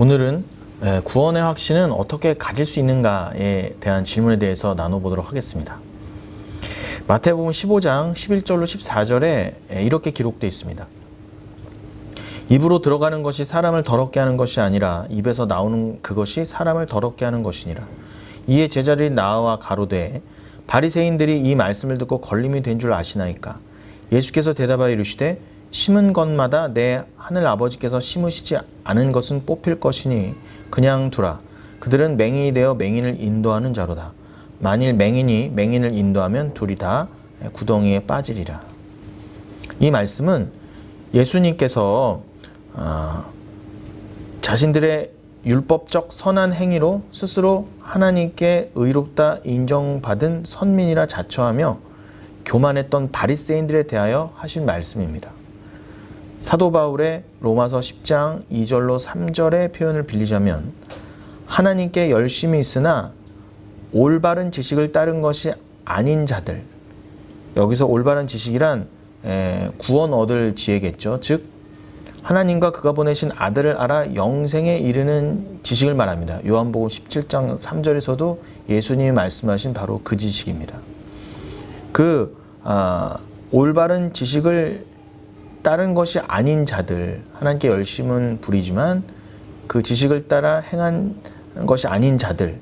오늘은 구원의 확신은 어떻게 가질 수 있는가에 대한 질문에 대해서 나눠보도록 하겠습니다. 마태복음 15장 11절로 14절에 이렇게 기록되어 있습니다. 입으로 들어가는 것이 사람을 더럽게 하는 것이 아니라 입에서 나오는 그것이 사람을 더럽게 하는 것이니라. 이에 제자들이 나와 가로되 바리새인들이 이 말씀을 듣고 걸림이 된 줄 아시나이까. 예수께서 대답하여 이르시되 심은 것마다 내 하늘 아버지께서 심으시지 않은 것은 뽑힐 것이니 그냥 두라. 그들은 맹인이 되어 맹인을 인도하는 자로다. 만일 맹인이 맹인을 인도하면 둘이 다 구덩이에 빠지리라. 이 말씀은 예수님께서 자신들의 율법적 선한 행위로 스스로 하나님께 의롭다 인정받은 선민이라 자처하며 교만했던 바리새인들에 대하여 하신 말씀입니다. 사도 바울의 로마서 10장 2절로 3절의 표현을 빌리자면 하나님께 열심히 있으나 올바른 지식을 따른 것이 아닌 자들, 여기서 올바른 지식이란 구원 얻을 지혜겠죠. 즉 하나님과 그가 보내신 아들을 알아 영생에 이르는 지식을 말합니다. 요한복음 17장 3절에서도 예수님이 말씀하신 바로 그 지식입니다. 올바른 지식을 따른 것이 아닌 자들, 하나님께 열심은 부리지만 그 지식을 따라 행한 것이 아닌 자들,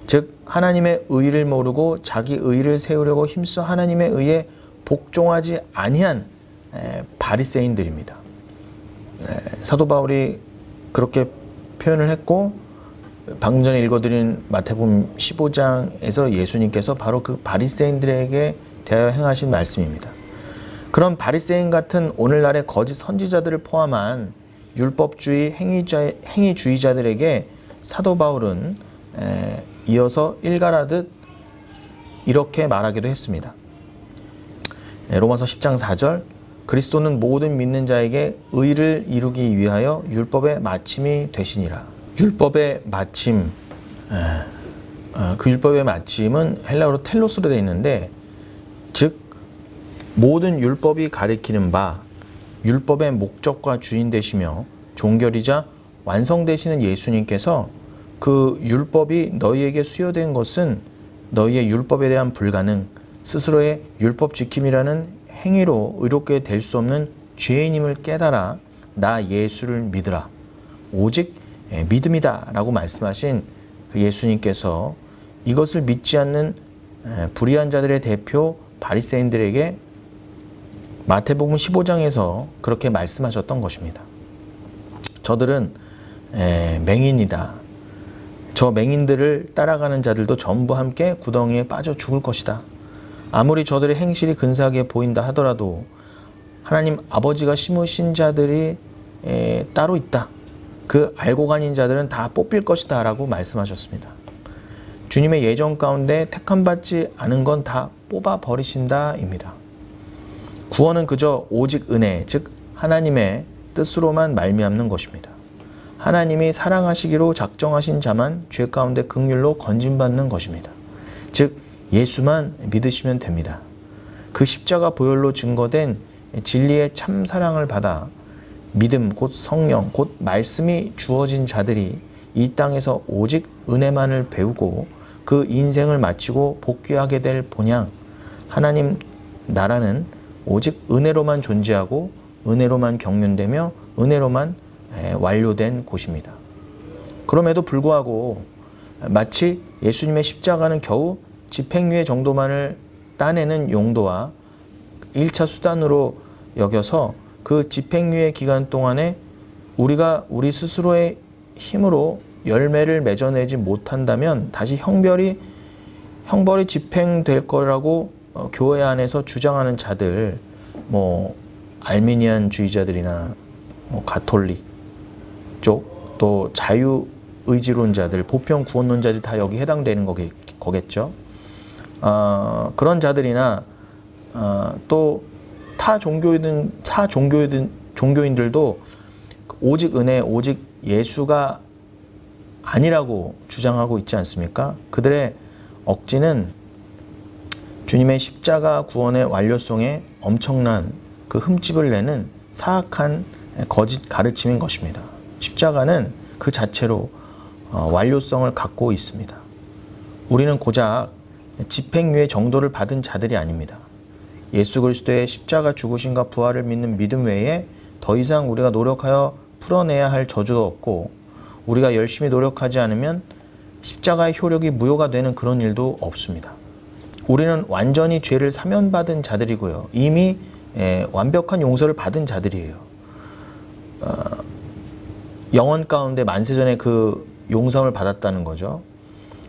즉 하나님의 의를 모르고 자기 의를 세우려고 힘써 하나님의 의에 복종하지 아니한 바리새인들입니다. 사도 바울이 그렇게 표현을 했고, 방금 전에 읽어드린 마태복음 15장에서 예수님께서 바로 그 바리새인들에게 대하여 행하신 말씀입니다. 그런 바리새인 같은 오늘날의 거짓 선지자들을 포함한 율법주의 행위주의자들에게 사도 바울은 이어서 일갈하듯 이렇게 말하기도 했습니다. 로마서 10장 4절, 그리스도는 모든 믿는 자에게 의를 이루기 위하여 율법의 마침이 되시니라. 율법의 마침, 그 율법의 마침은 헬라어로 텔로스로 되어 있는데, 즉 모든 율법이 가리키는 바 율법의 목적과 주인 되시며 종결이자 완성되시는 예수님께서 그 율법이 너희에게 수여된 것은 너희의 율법에 대한 불가능, 스스로의 율법 지킴이라는 행위로 의롭게 될 수 없는 죄인임을 깨달아 나 예수를 믿으라. 오직 믿음이다 라고 말씀하신 그 예수님께서 이것을 믿지 않는 불의한 자들의 대표 바리새인들에게 마태복음 15장에서 그렇게 말씀하셨던 것입니다. 저들은 맹인이다. 저 맹인들을 따라가는 자들도 전부 함께 구덩이에 빠져 죽을 것이다. 아무리 저들의 행실이 근사하게 보인다 하더라도 하나님 아버지가 심으신 자들이 따로 있다. 그 알고 가닌 자들은 다 뽑힐 것이다 라고 말씀하셨습니다. 주님의 예정 가운데 택함받지 않은 건 다 뽑아버리신다 입니다. 구원은 그저 오직 은혜, 즉 하나님의 뜻으로만 말미암는 것입니다. 하나님이 사랑하시기로 작정하신 자만 죄 가운데 긍휼로 건짐받는 것입니다. 즉 예수만 믿으시면 됩니다. 그 십자가 보혈로 증거된 진리의 참 사랑을 받아 믿음 곧 성령 곧 말씀이 주어진 자들이 이 땅에서 오직 은혜만을 배우고 그 인생을 마치고 복귀하게 될 본향, 하나님 나라는 오직 은혜로만 존재하고 은혜로만 경륜되며 은혜로만 완료된 곳입니다. 그럼에도 불구하고 마치 예수님의 십자가는 겨우 집행유예 정도만을 따내는 용도와 1차 수단으로 여겨서 그 집행유예 기간 동안에 우리가 우리 스스로의 힘으로 열매를 맺어내지 못한다면 다시 형벌이 집행될 거라고 교회 안에서 주장하는 자들, 알미니안주의자들이나 가톨릭 쪽, 또 자유의지론자들, 보편구원론자들이 다 여기 해당되는 거겠죠. 그런 자들이나 또 타 종교인들도 오직 은혜, 오직 예수가 아니라고 주장하고 있지 않습니까? 그들의 억지는 주님의 십자가 구원의 완료성에 엄청난 그 흠집을 내는 사악한 거짓 가르침인 것입니다. 십자가는 그 자체로 완료성을 갖고 있습니다. 우리는 고작 집행유예 정도를 받은 자들이 아닙니다. 예수 그리스도의 십자가 죽으심과 부활을 믿는 믿음 외에 더 이상 우리가 노력하여 풀어내야 할 저주도 없고, 우리가 열심히 노력하지 않으면 십자가의 효력이 무효가 되는 그런 일도 없습니다. 우리는 완전히 죄를 사면받은 자들이고요. 이미 완벽한 용서를 받은 자들이에요. 영원 가운데 만세전에 그 용서를 받았다는 거죠.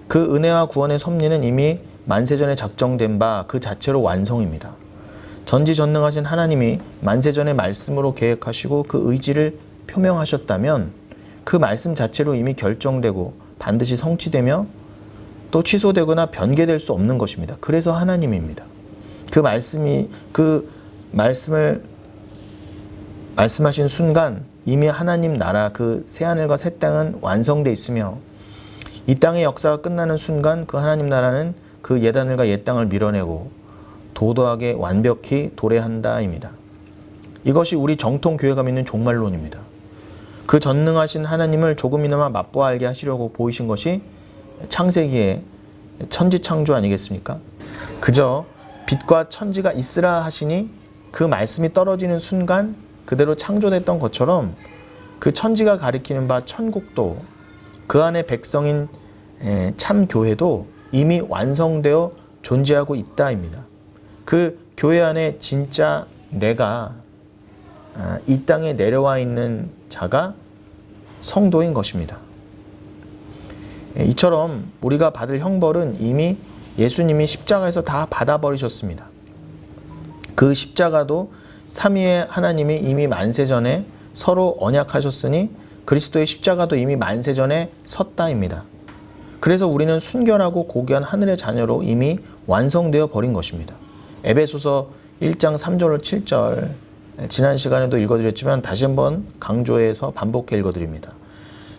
그 은혜와 구원의 섭리는 이미 만세전에 작정된 바 그 자체로 완성입니다. 전지전능하신 하나님이 만세전의 말씀으로 계획하시고 그 의지를 표명하셨다면 그 말씀 자체로 이미 결정되고 반드시 성취되며 또 취소되거나 변개될 수 없는 것입니다. 그래서 하나님입니다. 그 말씀을 말씀하신 순간 이미 하나님 나라 그 새하늘과 새 땅은 완성되어 있으며, 이 땅의 역사가 끝나는 순간 그 하나님 나라는 그 옛하늘과 옛 땅을 밀어내고 도도하게 완벽히 도래한다입니다. 이것이 우리 정통 교회가 믿는 종말론입니다. 그 전능하신 하나님을 조금이나마 맛보아 알게 하시려고 보이신 것이 창세기의 천지창조 아니겠습니까? 그저 빛과 천지가 있으라 하시니 그 말씀이 떨어지는 순간 그대로 창조됐던 것처럼 그 천지가 가리키는 바 천국도, 그 안에 백성인 참 교회도 이미 완성되어 존재하고 있다입니다. 그 교회 안에 진짜 내가 이 땅에 내려와 있는 자가 성도인 것입니다. 이처럼 우리가 받을 형벌은 이미 예수님이 십자가에서 다 받아버리셨습니다. 그 십자가도 삼위의 하나님이 이미 만세전에 서로 언약하셨으니 그리스도의 십자가도 이미 만세전에 섰다입니다. 그래서 우리는 순결하고 고귀한 하늘의 자녀로 이미 완성되어 버린 것입니다. 에베소서 1장 3절 7절 지난 시간에도 읽어드렸지만 다시 한번 강조해서 반복해 읽어드립니다.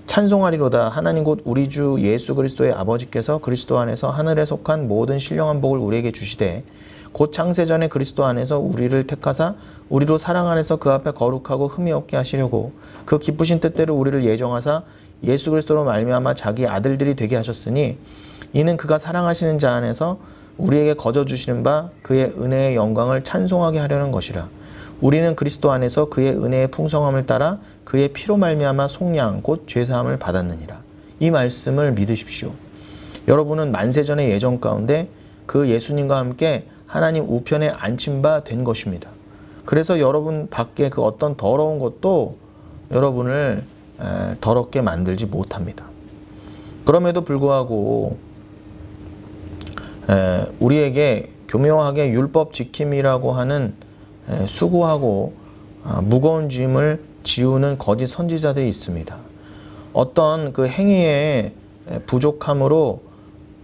찬송하리로다 하나님 곧 우리 주 예수 그리스도의 아버지께서 그리스도 안에서 하늘에 속한 모든 신령한 복을 우리에게 주시되 곧 창세전에 그리스도 안에서 우리를 택하사 우리로 사랑 안에서 그 앞에 거룩하고 흠이 없게 하시려고 그 기쁘신 뜻대로 우리를 예정하사 예수 그리스도로 말미암아 자기 아들들이 되게 하셨으니 이는 그가 사랑하시는 자 안에서 우리에게 거저 주시는 바 그의 은혜의 영광을 찬송하게 하려는 것이라. 우리는 그리스도 안에서 그의 은혜의 풍성함을 따라 그의 피로 말미암아 속량 곧 죄사함을 받았느니라. 이 말씀을 믿으십시오. 여러분은 만세전의 예정 가운데 그 예수님과 함께 하나님 우편에 앉힌 바 된 것입니다. 그래서 여러분 밖에 그 어떤 더러운 것도 여러분을 더럽게 만들지 못합니다. 그럼에도 불구하고 우리에게 교묘하게 율법 지킴이라고 하는 수고하고 무거운 짐을 지우는 거짓 선지자들이 있습니다. 어떤 그 행위의 부족함으로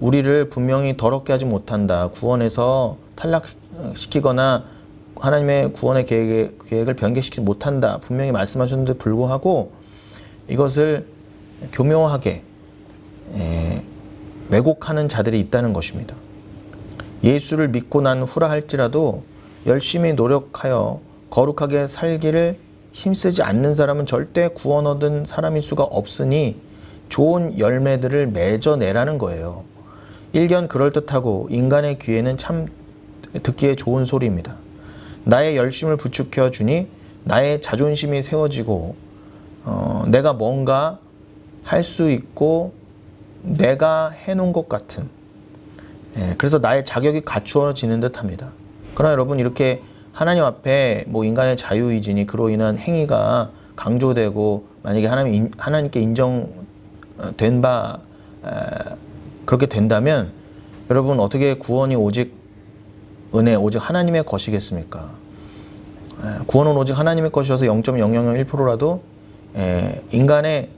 우리를 분명히 더럽게 하지 못한다, 구원에서 탈락시키거나 하나님의 구원의 계획을 변개시키지 못한다 분명히 말씀하셨는데 불구하고 이것을 교묘하게 왜곡하는 자들이 있다는 것입니다. 예수를 믿고 난 후라 할지라도 열심히 노력하여 거룩하게 살기를 힘쓰지 않는 사람은 절대 구원 얻은 사람일 수가 없으니 좋은 열매들을 맺어내라는 거예요. 일견 그럴듯하고 인간의 귀에는 참 듣기에 좋은 소리입니다. 나의 열심을 부추겨 주니 나의 자존심이 세워지고 내가 뭔가 할 수 있고 내가 해놓은 것 같은, 그래서 나의 자격이 갖추어지는 듯 합니다. 그러나 여러분, 이렇게 하나님 앞에 뭐 인간의 자유의지니 그로 인한 행위가 강조되고 만약에 하나님께 인정된 바 그렇게 된다면 여러분 어떻게 구원이 오직 은혜, 오직 하나님의 것이겠습니까? 구원은 오직 하나님의 것이어서 0.0001%라도 인간의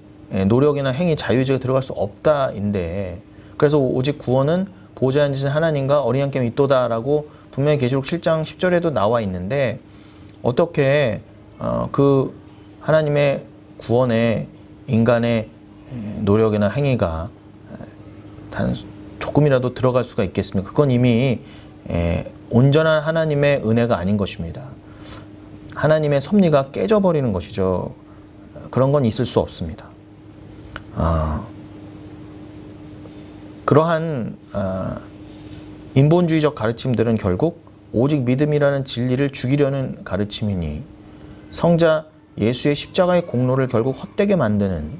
노력이나 행위, 자유의지가 들어갈 수 없다인데, 그래서 오직 구원은 보좌에 앉으신 하나님과 어린 양께 있도다라고 분명히 계시록 7장 10절에도 나와 있는데 어떻게 그 하나님의 구원에 인간의 노력이나 행위가 단 조금이라도 들어갈 수가 있겠습니까? 그건 이미 온전한 하나님의 은혜가 아닌 것입니다. 하나님의 섭리가 깨져버리는 것이죠. 그런 건 있을 수 없습니다. 그러한 인본주의적 가르침들은 결국 오직 믿음이라는 진리를 죽이려는 가르침이니 성자 예수의 십자가의 공로를 결국 헛되게 만드는,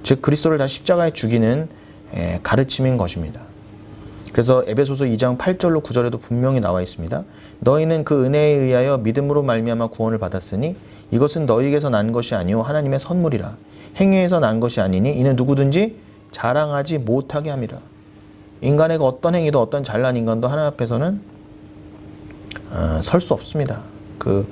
즉 그리스도를 다시 십자가에 죽이는 가르침인 것입니다. 그래서 에베소서 2장 8절로 9절에도 분명히 나와 있습니다. 너희는 그 은혜에 의하여 믿음으로 말미암아 구원을 받았으니 이것은 너희에게서 난 것이 아니요 하나님의 선물이라. 행위에서 난 것이 아니니 이는 누구든지 자랑하지 못하게 함이라. 인간의 어떤 행위도 어떤 잘난 인간도 하나님 앞에서는 설 수 없습니다. 그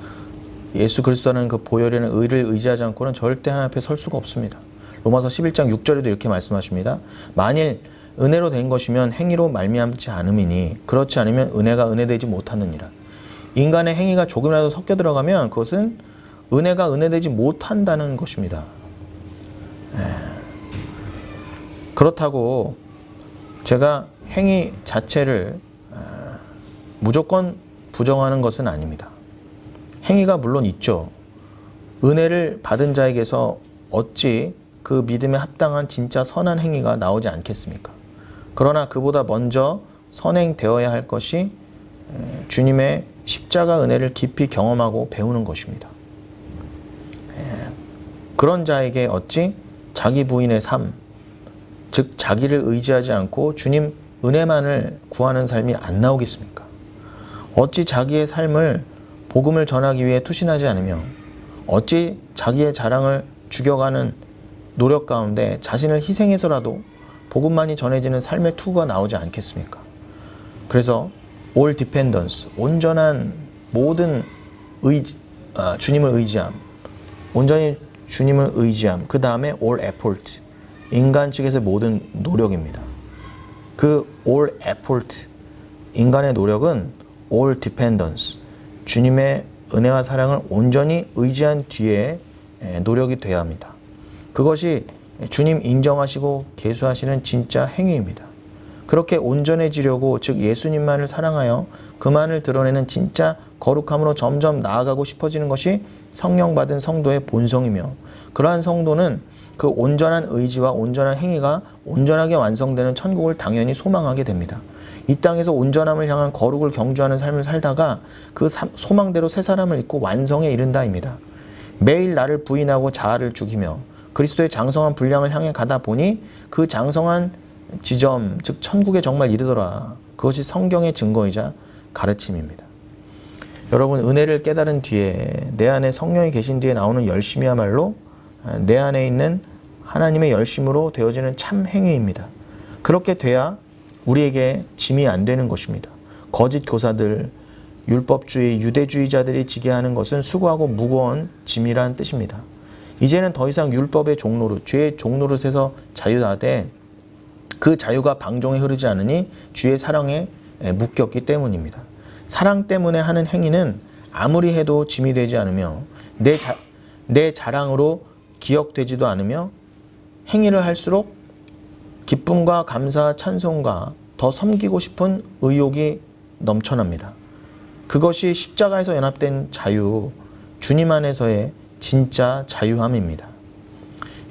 예수 그리스도라는 그 보혈이라는 의를 의지하지 않고는 절대 하나님 앞에 설 수가 없습니다. 로마서 11장 6절에도 이렇게 말씀하십니다. 만일 은혜로 된 것이면 행위로 말미암지 않음이니 그렇지 않으면 은혜가 은혜되지 못하느니라. 인간의 행위가 조금이라도 섞여 들어가면 그것은 은혜가 은혜되지 못한다는 것입니다. 그렇다고 제가 행위 자체를 무조건 부정하는 것은 아닙니다. 행위가 물론 있죠. 은혜를 받은 자에게서 어찌 그 믿음에 합당한 진짜 선한 행위가 나오지 않겠습니까? 그러나 그보다 먼저 선행되어야 할 것이 주님의 십자가 은혜를 깊이 경험하고 배우는 것입니다. 그런 자에게 어찌 자기 부인의 삶, 즉 자기를 의지하지 않고 주님 은혜만을 구하는 삶이 안 나오겠습니까? 어찌 자기의 삶을 복음을 전하기 위해 투신하지 않으며 어찌 자기의 자랑을 죽여가는 노력 가운데 자신을 희생해서라도 복음만이 전해지는 삶의 투구가 나오지 않겠습니까? 그래서 all dependence, 온전한 모든 주님을 의지함, 온전히 주님을 의지함, 그 다음에 all effort, 인간 측에서의 모든 노력입니다. 그 all effort, 인간의 노력은 all dependence, 주님의 은혜와 사랑을 온전히 의지한 뒤에 노력이 되어야 합니다. 그것이 주님 인정하시고 계수하시는 진짜 행위입니다. 그렇게 온전해지려고, 즉 예수님만을 사랑하여 그만을 드러내는 진짜 거룩함으로 점점 나아가고 싶어지는 것이 성령 받은 성도의 본성이며, 그러한 성도는 그 온전한 의지와 온전한 행위가 온전하게 완성되는 천국을 당연히 소망하게 됩니다. 이 땅에서 온전함을 향한 거룩을 경주하는 삶을 살다가 그 소망대로 새 사람을 입고 완성에 이른다입니다. 매일 나를 부인하고 자아를 죽이며 그리스도의 장성한 분량을 향해 가다 보니 그 장성한 지점, 즉 천국에 정말 이르더라. 그것이 성경의 증거이자 가르침입니다. 여러분, 은혜를 깨달은 뒤에, 내 안에 성령이 계신 뒤에 나오는 열심이야말로 내 안에 있는 하나님의 열심으로 되어지는 참 행위입니다. 그렇게 돼야 우리에게 짐이 안 되는 것입니다. 거짓 교사들, 율법주의, 유대주의자들이 지게 하는 것은 수고하고 무거운 짐이라는 뜻입니다. 이제는 더 이상 율법의 종노릇, 죄의 종노릇에서 자유하되 그 자유가 방종에 흐르지 않으니 주의 사랑에 묶였기 때문입니다. 사랑 때문에 하는 행위는 아무리 해도 짐이 되지 않으며 내 자랑으로 기억되지도 않으며 행위를 할수록 기쁨과 감사, 찬송과 더 섬기고 싶은 의욕이 넘쳐납니다. 그것이 십자가에서 연합된 자유, 주님 안에서의 진짜 자유함입니다.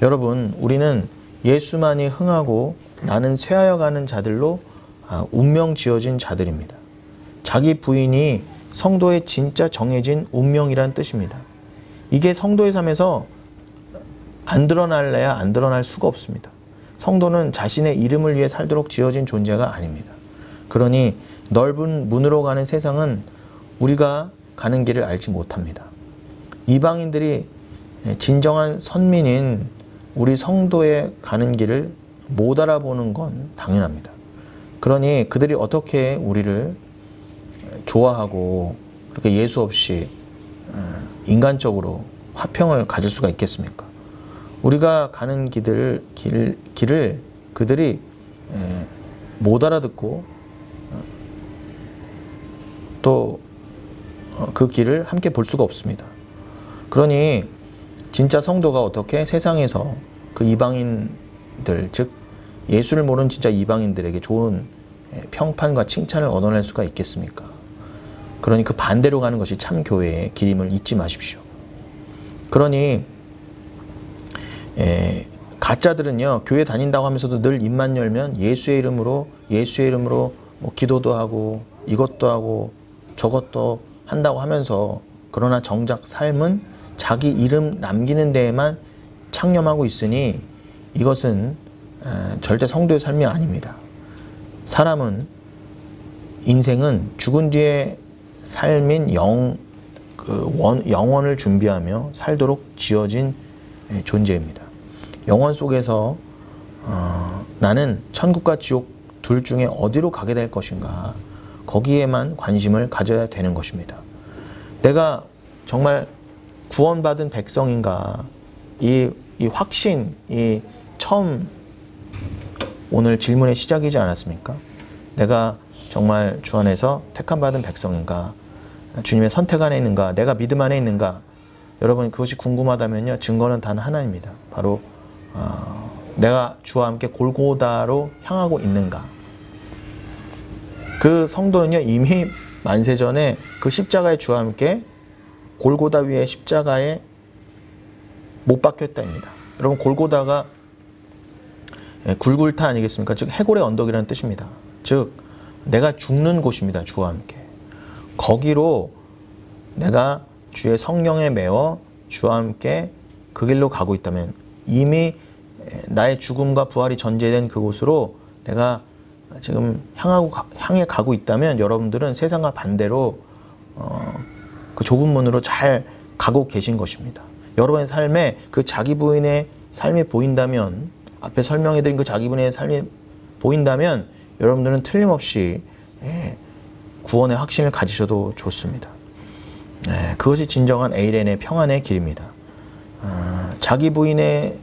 여러분, 우리는 예수만이 흥하고 나는 쇠하여 가는 자들로 운명 지어진 자들입니다. 자기 부인이 성도의 진짜 정해진 운명이란 뜻입니다. 이게 성도의 삶에서 안 드러날래야 안 드러날 수가 없습니다. 성도는 자신의 이름을 위해 살도록 지어진 존재가 아닙니다. 그러니 넓은 문으로 가는 세상은 우리가 가는 길을 알지 못합니다. 이방인들이 진정한 선민인 우리 성도의 가는 길을 못 알아보는 건 당연합니다. 그러니 그들이 어떻게 우리를 좋아하고 그렇게 예수 없이 인간적으로 화평을 가질 수가 있겠습니까? 우리가 가는 길을 그들이 못 알아듣고 또 그 길을 함께 볼 수가 없습니다. 그러니 진짜 성도가 어떻게 세상에서 그 이방인들, 즉 예수를 모르는 진짜 이방인들에게 좋은 평판과 칭찬을 얻어낼 수가 있겠습니까? 그러니 그 반대로 가는 것이 참 교회의 길임을 잊지 마십시오. 그러니 가짜들은요, 교회 다닌다고 하면서도 늘 입만 열면 예수의 이름으로 뭐 기도도 하고 이것도 하고 저것도 한다고 하면서, 그러나 정작 삶은 자기 이름 남기는 데에만 창념하고 있으니 이것은 절대 성도의 삶이 아닙니다. 사람은, 인생은 죽은 뒤의 삶인 영원을 준비하며 살도록 지어진 존재입니다. 영원 속에서 나는 천국과 지옥 둘 중에 어디로 가게 될 것인가, 거기에만 관심을 가져야 되는 것입니다. 내가 정말 구원받은 백성인가, 이 확신이 처음 오늘 질문의 시작이지 않았습니까? 내가 정말 주 안에서 택함받은 백성인가, 주님의 선택 안에 있는가, 내가 믿음 안에 있는가. 여러분, 그것이 궁금하다면요, 증거는 단 하나입니다. 바로 내가 주와 함께 골고다로 향하고 있는가. 그 성도는요, 이미 만세전에 그 십자가의 주와 함께 골고다 위에 십자가에 못 박혔다입니다. 여러분, 골고다가 굴굴타 아니겠습니까? 즉 해골의 언덕이라는 뜻입니다. 즉 내가 죽는 곳입니다. 주와 함께. 거기로 내가 주의 성령에 매어 주와 함께 그 길로 가고 있다면, 이미 나의 죽음과 부활이 전제된 그곳으로 내가 지금 향해 가고 있다면, 여러분들은 세상과 반대로 그 좁은 문으로 잘 가고 계신 것입니다. 여러분의 삶에 그 자기 부인의 삶이 보인다면, 앞에 설명해드린 그 자기 부인의 삶이 보인다면, 여러분들은 틀림없이 구원의 확신을 가지셔도 좋습니다. 그것이 진정한 에이렌의 평안의 길입니다. 자기 부인의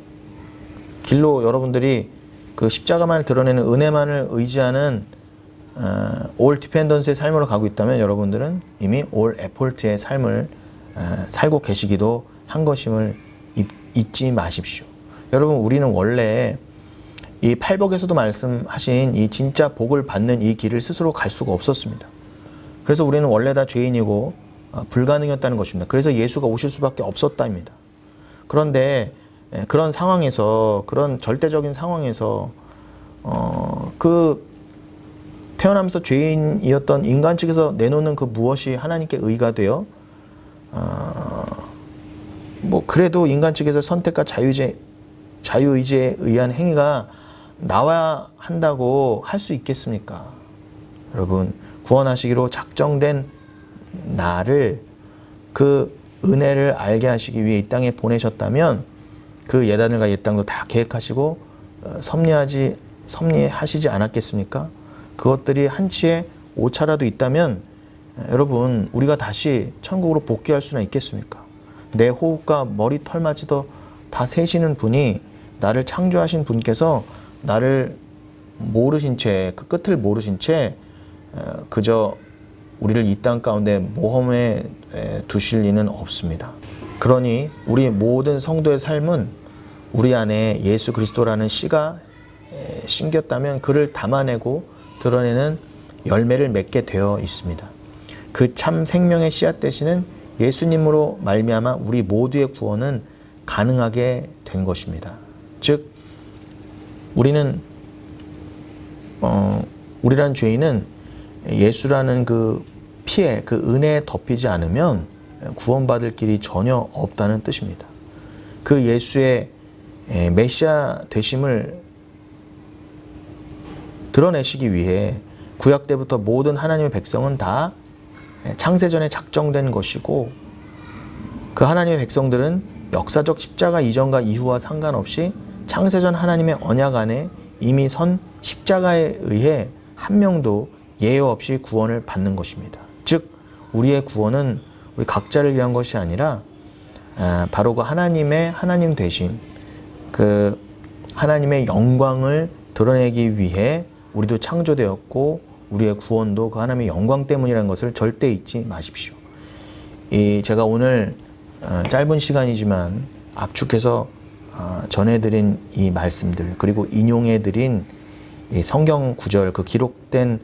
길로 여러분들이 그 십자가만을 드러내는 은혜만을 의지하는 올 디펜던스의 삶으로 가고 있다면, 여러분들은 이미 올 에폴트의 삶을 살고 계시기도 한 것임을 잊지 마십시오. 여러분, 우리는 원래 이 팔복에서도 말씀하신 이 진짜 복을 받는 이 길을 스스로 갈 수가 없었습니다. 그래서 우리는 원래 다 죄인이고 불가능했다는 것입니다. 그래서 예수가 오실 수밖에 없었다입니다. 그런데 그런 상황에서, 그런 절대적인 상황에서 그 태어나면서 죄인이었던 인간 측에서 내놓는 그 무엇이 하나님께 의가 되어 뭐 그래도 인간 측에서 선택과 자유의지에 의한 행위가 나와야 한다고 할 수 있겠습니까? 여러분, 구원하시기로 작정된 나를, 그 은혜를 알게 하시기 위해 이 땅에 보내셨다면, 그 예단을과 옛땅도 다 계획하시고 섭리하시지 않았겠습니까? 그것들이 한치의 오차라도 있다면, 여러분, 우리가 다시 천국으로 복귀할 수는 있겠습니까? 내 호흡과 머리 털마저도 다 세시는 분이, 나를 창조하신 분께서 나를 모르신 채, 그 끝을 모르신 채 그저 우리를 이 땅 가운데 모험에 두실 리는 없습니다. 그러니 우리 모든 성도의 삶은 우리 안에 예수 그리스도라는 씨가 심겼다면 그를 담아내고 드러내는 열매를 맺게 되어 있습니다. 그 참 생명의 씨앗 되시는 예수님으로 말미암아 우리 모두의 구원은 가능하게 된 것입니다. 즉 우리란 죄인은 예수라는 그 피에, 그 은혜에 덮이지 않으면 구원받을 길이 전혀 없다는 뜻입니다. 그 예수의 메시아 되심을 드러내시기 위해 구약 때부터 모든 하나님의 백성은 다 창세전에 작정된 것이고, 그 하나님의 백성들은 역사적 십자가 이전과 이후와 상관없이 창세전 하나님의 언약 안에 이미 선 십자가에 의해 한 명도 예외 없이 구원을 받는 것입니다. 즉 우리의 구원은 우리 각자를 위한 것이 아니라 바로 그 하나님 되신 그 하나님의 영광을 드러내기 위해 우리도 창조되었고, 우리의 구원도 그 하나님의 영광 때문이라는 것을 절대 잊지 마십시오. 제가 오늘 짧은 시간이지만 압축해서 전해드린 이 말씀들, 그리고 인용해드린 이 성경 구절, 그 기록된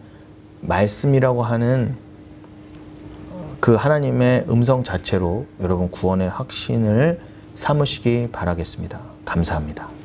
말씀이라고 하는 그 하나님의 음성 자체로 여러분 구원의 확신을 삼으시기 바라겠습니다. 감사합니다.